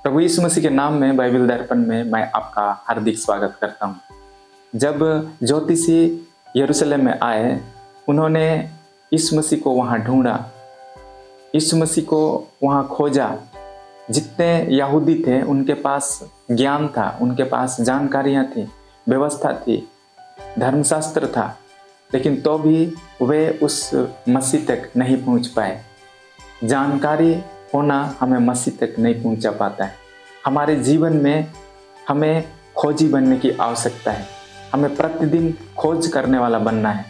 प्रभु यीशु मसीह के नाम में बाइबल दर्पण में मैं आपका हार्दिक स्वागत करता हूँ। जब ज्योतिषी यरूशलेम में आए, उन्होंने यीशु मसीह को वहाँ ढूंढा, यीशु मसीह को वहाँ खोजा। जितने यहूदी थे उनके पास ज्ञान था, उनके पास जानकारियाँ थी, व्यवस्था थी, धर्मशास्त्र था, लेकिन तो भी वे उस मसीह तक नहीं पहुँच पाए। जानकारी होना हमें मसीह तक नहीं पहुंचा पाता है। हमारे जीवन में हमें खोजी बनने की आवश्यकता है। हमें प्रतिदिन खोज करने वाला बनना है।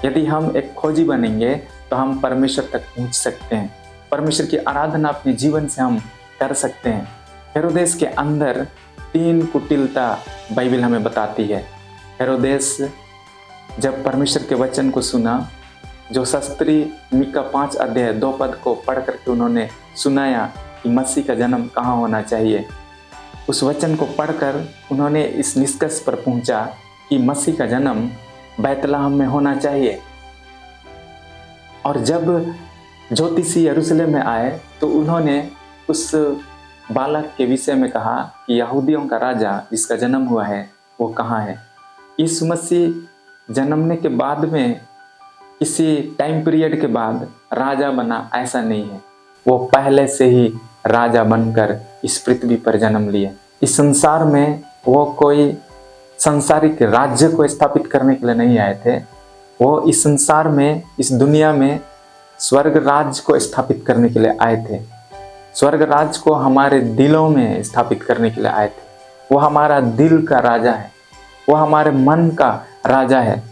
यदि हम एक खोजी बनेंगे तो हम परमेश्वर तक पहुंच सकते हैं। परमेश्वर की आराधना अपने जीवन से हम कर सकते हैं। हेरोदेस के अंदर 3 कुटिलता बाइबल हमें बताती है। हेरोदेस जब परमेश्वर के वचन को सुना, जो शास्त्री मीका 5 अध्याय 2 पद को पढ़ करके उन्होंने सुनाया कि मसीह का जन्म कहाँ होना चाहिए, उस वचन को पढ़कर उन्होंने इस निष्कर्ष पर पहुंचा कि मसीह का जन्म बैतलहम में होना चाहिए। और जब ज्योतिषी यरूशलेम में आए तो उन्होंने उस बालक के विषय में कहा कि यहूदियों का राजा जिसका जन्म हुआ है वो कहाँ है। यीशु मसीह जन्मने के बाद में किसी टाइम पीरियड के बाद राजा बना ऐसा नहीं है। वो पहले से ही राजा बनकर इस पृथ्वी पर जन्म लिए। इस संसार में वो कोई सांसारिक राज्य को स्थापित करने के लिए नहीं आए थे। वो इस संसार में, इस दुनिया में स्वर्ग राज्य को स्थापित करने के लिए आए थे। स्वर्ग राज्य को हमारे दिलों में स्थापित करने के लिए आए थे। वो हमारा दिल का राजा है, वो हमारे मन का राजा है।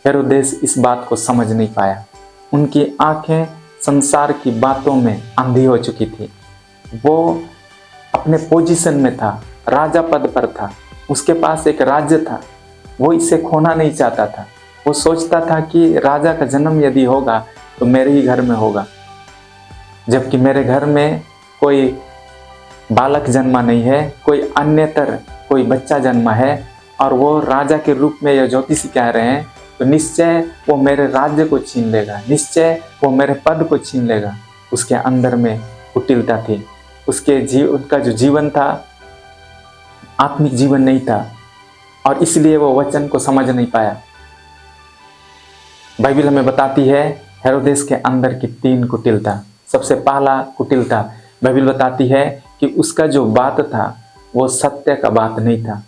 हेरोदेस इस बात को समझ नहीं पाया। उनकी आंखें संसार की बातों में अंधी हो चुकी थी। वो अपने पोजीशन में था, राजा पद पर था, उसके पास एक राज्य था, वो इसे खोना नहीं चाहता था। वो सोचता था कि राजा का जन्म यदि होगा तो मेरे ही घर में होगा, जबकि मेरे घर में कोई बालक जन्मा नहीं है, कोई अन्यतर कोई बच्चा जन्मा है और वो राजा के रूप में यह ज्योतिषी कह रहे हैं, तो निश्चय वो मेरे राज्य को छीन लेगा, निश्चय वो मेरे पद को छीन लेगा। उसके अंदर में कुटिलता थी। उसका जो जीवन था आत्मिक जीवन नहीं था और इसलिए वो वचन को समझ नहीं पाया। बाइबल हमें बताती है हेरोदेस के अंदर की 3 कुटिलता। सबसे पहला कुटिलता बाइबल बताती है कि उसका जो बात था वो सत्य का बात नहीं था।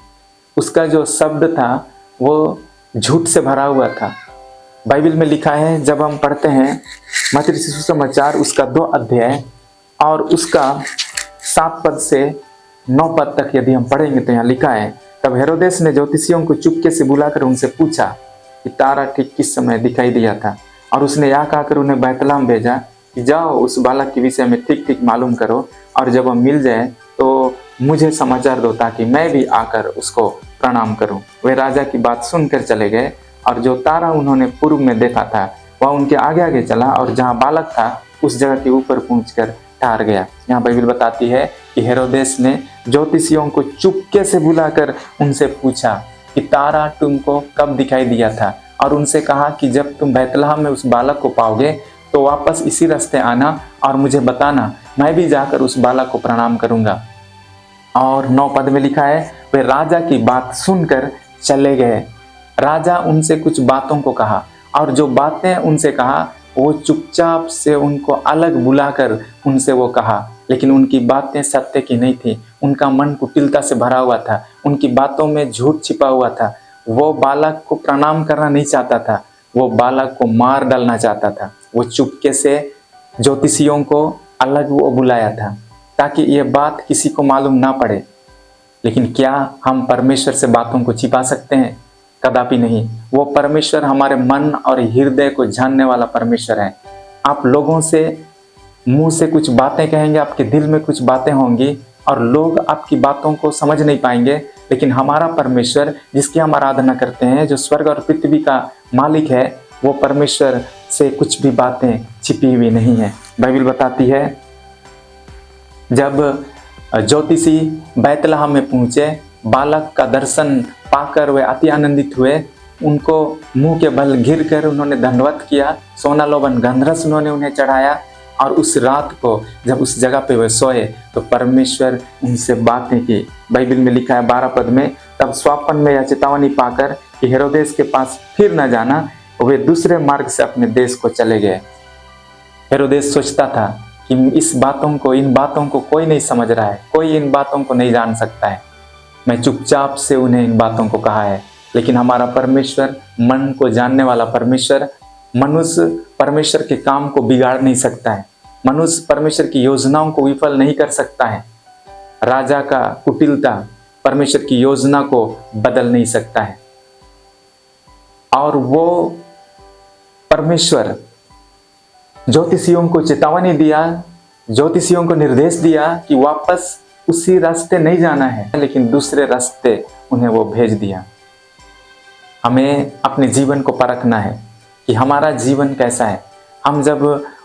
उसका जो शब्द था वो झूठ से भरा हुआ था। बाइबल में लिखा है, जब हम पढ़ते हैं मत्ती सुसमाचार उसका 2 अध्याय और उसका 7 पद से 9 पद तक यदि हम पढ़ेंगे तो यहाँ लिखा है, तब हेरोदेस ने ज्योतिषियों को चुपके से बुलाकर उनसे पूछा कि तारा ठीक किस समय दिखाई दिया था, और उसने यह कहकर उन्हें बैतलहम भेजा कि जाओ उस बालक के विषय में ठीक ठीक मालूम करो, और जब वह मिल जाए तो मुझे समाचार दो ताकि मैं भी आकर उसको प्रणाम करूं। वे राजा की बात सुनकर चले गए और जो तारा उन्होंने पूर्व में देखा था वह उनके आगे आगे चला और जहां बालक था उस जगह के ऊपर पहुंचकर ठहर गया। यहाँ बाइबल बताती है कि हेरोदेस ने ज्योतिषियों को चुपके से बुलाकर उनसे पूछा कि तारा तुमको कब दिखाई दिया था, और उनसे कहा कि जब तुम बैतलहम में उस बालक को पाओगे तो वापस इसी रास्ते आना और मुझे बताना, मैं भी जाकर उस बालक को प्रणाम करूंगा। और 9 पद में लिखा है, वे राजा की बात सुनकर चले गए। राजा उनसे कुछ बातों को कहा और जो बातें उनसे कहा वो चुपचाप से उनको अलग बुलाकर उनसे वो कहा, लेकिन उनकी बातें सत्य की नहीं थी। उनका मन कुटिलता से भरा हुआ था, उनकी बातों में झूठ छिपा हुआ था। वो बालक को प्रणाम करना नहीं चाहता था, वो बालक को मार डालना चाहता था। वो चुपके से ज्योतिषियों को अलग वो बुलाया था ताकि ये बात किसी को मालूम ना पड़े। लेकिन क्या हम परमेश्वर से बातों को छिपा सकते हैं? कदापि नहीं। वो परमेश्वर हमारे मन और हृदय को जानने वाला परमेश्वर है। आप लोगों से मुंह से कुछ बातें कहेंगे, आपके दिल में कुछ बातें होंगी और लोग आपकी बातों को समझ नहीं पाएंगे, लेकिन हमारा परमेश्वर जिसकी हम आराधना करते हैं, जो स्वर्ग और पृथ्वी का मालिक है, वो परमेश्वर से कुछ भी बातें छिपी हुई नहीं है। बाइबल बताती है जब ज्योतिषी बैतलहम में पहुंचे, बालक का दर्शन पाकर वे अति आनंदित हुए। उनको मुंह के बल गिर कर उन्होंने दंडवत किया, सोना लोबन गंधरस उन्होंने उन्हें चढ़ाया और उस रात को जब उस जगह पे वे सोए तो परमेश्वर उनसे बातें की। बाइबल में लिखा है 12 पद में, तब स्वप्न में यह चेतावनी पाकर कि हेरोदेस के पास फिर न जाना, वे दूसरे मार्ग से अपने देश को चले गए। हेरोदेस सोचता था कि इन बातों को कोई नहीं समझ रहा है, कोई इन बातों को नहीं जान सकता है, मैं चुपचाप से उन्हें इन बातों को कहा है। लेकिन हमारा परमेश्वर, मन को जानने वाला परमेश्वर, मनुष्य परमेश्वर के काम को बिगाड़ नहीं सकता है, मनुष्य परमेश्वर की योजनाओं को विफल नहीं कर सकता है। राजा का कुटिलता परमेश्वर की योजना को बदल नहीं सकता है। और वो परमेश्वर ज्योतिषियों को चेतावनी दिया, ज्योतिषियों को निर्देश दिया कि वापस उसी रास्ते नहीं जाना है, लेकिन दूसरे रास्ते उन्हें वो भेज दिया। हमें अपने जीवन को परखना है कि हमारा जीवन कैसा है। हम जब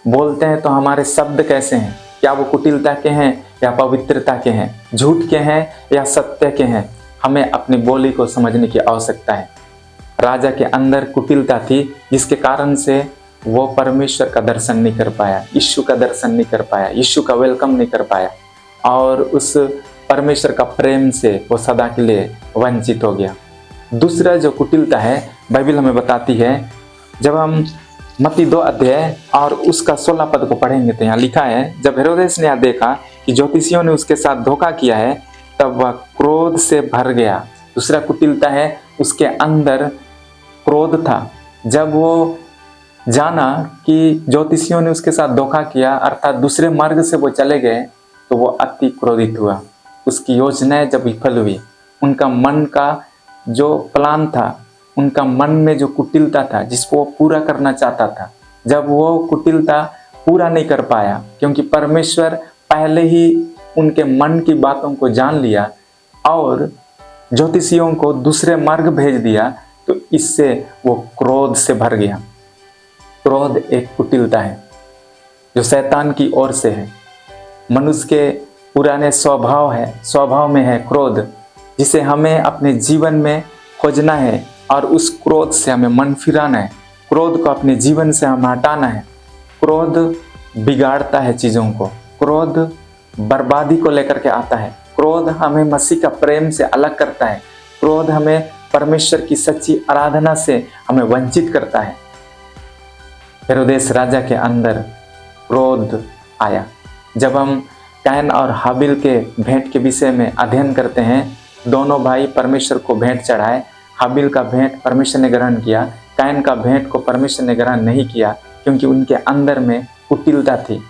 बोलते हैं तो हमारे शब्द कैसे हैं, क्या वो कुटिलता के हैं या पवित्रता के हैं, झूठ के हैं या सत्य के हैं। हमें अपनी बोली को समझने की आवश्यकता है। राजा के अंदर कुटिलता थी, जिसके कारण से वो परमेश्वर का दर्शन नहीं कर पाया, यीशु का दर्शन नहीं कर पाया, यीशु का वेलकम नहीं कर पाया, और उस परमेश्वर का प्रेम से वो सदा के लिए वंचित हो गया। दूसरा जो कुटिलता है, बाइबल हमें बताती है, जब हम मत्ती 2 अध्याय और उसका 16 पद को पढ़ेंगे तो यहाँ लिखा है, जब हेरोदेस ने देखा कि ज्योतिषियों ने उसके साथ धोखा किया है, तब वह क्रोध से भर गया। दूसरा कुटिलता है, उसके अंदर क्रोध था। जब वो जाना कि ज्योतिषियों ने उसके साथ धोखा किया, अर्थात दूसरे मार्ग से वो चले गए, तो वो अति क्रोधित हुआ। उसकी योजनाएं जब विफल हुई, उनका मन का जो प्लान था, उनका मन में जो कुटिलता था जिसको वो पूरा करना चाहता था, जब वो कुटिलता पूरा नहीं कर पाया, क्योंकि परमेश्वर पहले ही उनके मन की बातों को जान लिया और ज्योतिषियों को दूसरे मार्ग भेज दिया, तो इससे वो क्रोध से भर गया। क्रोध एक कुटिलता है जो शैतान की ओर से है। मनुष्य के पुराने स्वभाव में है क्रोध, जिसे हमें अपने जीवन में खोजना है और उस क्रोध से हमें मन फिराना है। क्रोध को अपने जीवन से हमें हटाना है। क्रोध बिगाड़ता है चीज़ों को, क्रोध बर्बादी को लेकर के आता है, क्रोध हमें मसीह का प्रेम से अलग करता है, क्रोध हमें परमेश्वर की सच्ची आराधना से हमें वंचित करता है। हेरोदेस राजा के अंदर क्रोध आया। जब हम कैन और हाबिल के भेंट के विषय में अध्ययन करते हैं, दोनों भाई परमेश्वर को भेंट चढ़ाए। हाबिल का भेंट परमेश्वर ने ग्रहण किया, कैन का भेंट को परमेश्वर ने ग्रहण नहीं किया, क्योंकि उनके अंदर में कुटिलता थी।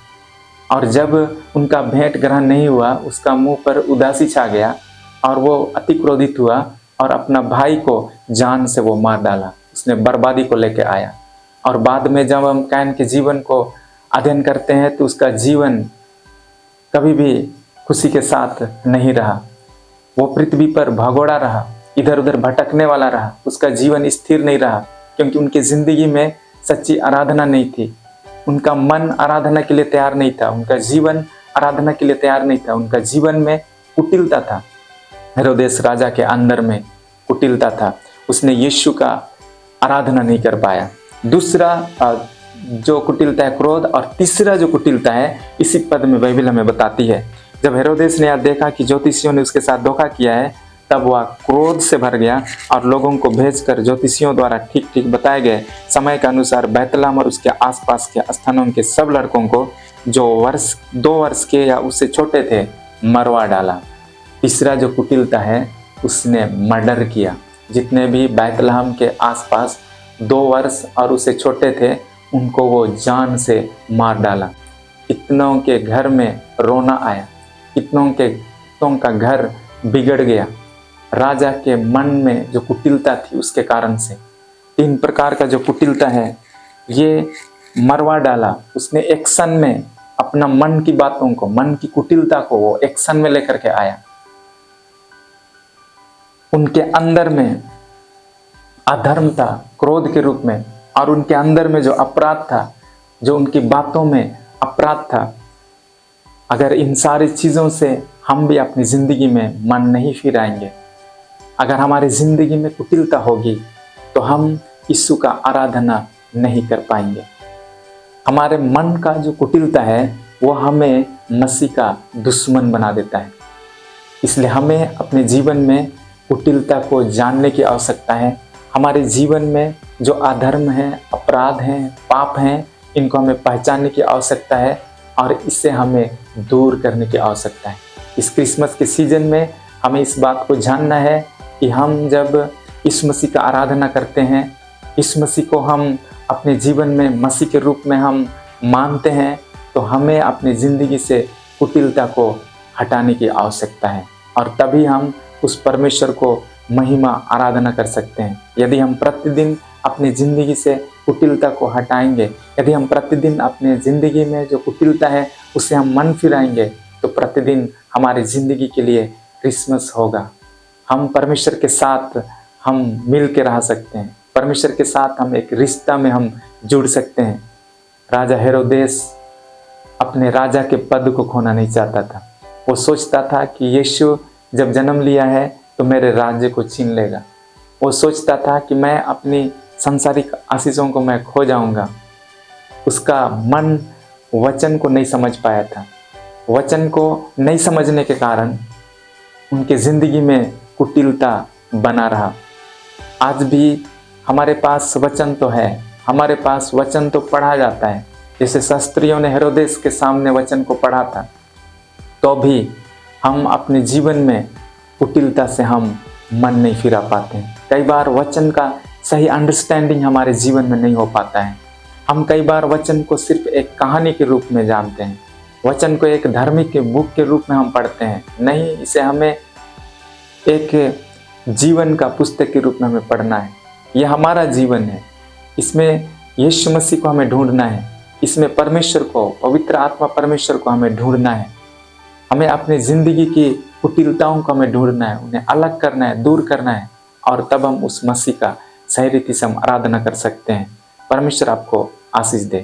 और जब उनका भेंट ग्रहण नहीं हुआ, उसका मुंह पर उदासी छा गया और वो अति क्रोधित हुआ और अपना भाई को जान से वो मार डाला। उसने बर्बादी को लेकर आया। और बाद में जब हम कैन के जीवन को अध्ययन करते हैं तो उसका जीवन कभी भी खुशी के साथ नहीं रहा। वो पृथ्वी पर भगोड़ा रहा, इधर उधर भटकने वाला रहा। उसका जीवन स्थिर नहीं रहा, क्योंकि उनकी जिंदगी में सच्ची आराधना नहीं थी। उनका मन आराधना के लिए तैयार नहीं था, उनका जीवन आराधना के लिए तैयार नहीं था, उनका जीवन में कुटिलता था। हेरोदेस राजा के अंदर में कुटिलता था, उसने यीशु का आराधना नहीं कर पाया। दूसरा जो कुटिलता है क्रोध, और तीसरा जो कुटिलता है इसी पद में बाइबल हमें बताती है, जब हेरोदेस ने यह देखा कि ज्योतिषियों ने उसके साथ धोखा किया है, तब वह क्रोध से भर गया और लोगों को भेजकर ज्योतिषियों द्वारा ठीक ठीक बताए गए समय के अनुसार बैतलहम और उसके आसपास के स्थानों के सब लड़कों को जो 2 वर्ष के या उससे छोटे थे मरवा डाला। तीसरा जो कुटिलता है, उसने मर्डर किया। जितने भी बैतलहम के आसपास 2 वर्ष और उससे छोटे थे, उनको वो जान से मार डाला। कितनों के घर में रोना आया, कितनों का घर बिगड़ गया। राजा के मन में जो कुटिलता थी उसके कारण से 3 प्रकार का जो कुटिलता है ये मरवा डाला। उसने एक्शन में अपना मन की बातों को, मन की कुटिलता को वो एक्शन में लेकर के आया। उनके अंदर में अधर्म था क्रोध के रूप में, और उनके अंदर में जो अपराध था, जो उनकी बातों में अपराध था। अगर इन सारी चीज़ों से हम भी अपनी ज़िंदगी में मन नहीं फिराएंगे, अगर हमारी ज़िंदगी में कुटिलता होगी, तो हम यीशु का आराधना नहीं कर पाएंगे। हमारे मन का जो कुटिलता है वो हमें मसीह का दुश्मन बना देता है। इसलिए हमें अपने जीवन में कुटिलता को जानने की आवश्यकता है। हमारे जीवन में जो अधर्म है, अपराध हैं, पाप हैं, इनको हमें पहचानने की आवश्यकता है और इससे हमें दूर करने की आवश्यकता है। इस क्रिसमस के सीजन में हमें इस बात को जानना है कि हम जब यीशु मसीह का आराधना करते हैं, यीशु मसीह को हम अपने जीवन में मसीह के रूप में हम मानते हैं, तो हमें अपनी ज़िंदगी से कुटिलता को हटाने की आवश्यकता है और तभी हम उस परमेश्वर को महिमा आराधना कर सकते हैं। यदि हम प्रतिदिन अपनी ज़िंदगी से कुटिलता को हटाएंगे, यदि हम प्रतिदिन अपने ज़िंदगी में जो कुटिलता है उसे हम मन फिराएंगे, तो प्रतिदिन हमारी ज़िंदगी के लिए क्रिसमस होगा। हम परमेश्वर के साथ हम मिल के रह सकते हैं, परमेश्वर के साथ हम एक रिश्ता में हम जुड़ सकते हैं। राजा हेरोदेस अपने राजा के पद को खोना नहीं चाहता था। वो सोचता था कि यीशु जब जन्म लिया है तो मेरे राज्य को छीन लेगा। वो सोचता था कि मैं अपनी सांसारिक आशीषों को मैं खो जाऊंगा। उसका मन वचन को नहीं समझ पाया था। वचन को नहीं समझने के कारण उनके ज़िंदगी में कुटिलता बना रहा। आज भी हमारे पास वचन तो है, हमारे पास वचन तो पढ़ा जाता है। जैसे शास्त्रियों ने हेरोदेस के सामने वचन को पढ़ा था, तो भी हम अपने जीवन में कुटिलता से हम मन नहीं फिरा पाते हैं। कई बार वचन का सही अंडरस्टैंडिंग हमारे जीवन में नहीं हो पाता है। हम कई बार वचन को सिर्फ एक कहानी के रूप में जानते हैं, वचन को एक धार्मिक बुक के रूप में हम पढ़ते हैं। नहीं, इसे हमें एक जीवन का पुस्तक के रूप में हमें पढ़ना है। यह हमारा जीवन है, इसमें यीशु मसीह को हमें ढूंढना है, इसमें परमेश्वर को, पवित्र आत्मा परमेश्वर को हमें ढूंढना है। हमें अपनी ज़िंदगी की कुटिलताओं को हमें ढूंढना है, उन्हें अलग करना है, दूर करना है, और तब हम उस मसीह का सही रीति से हम आराधना कर सकते हैं। परमेश्वर आपको आशीष दे।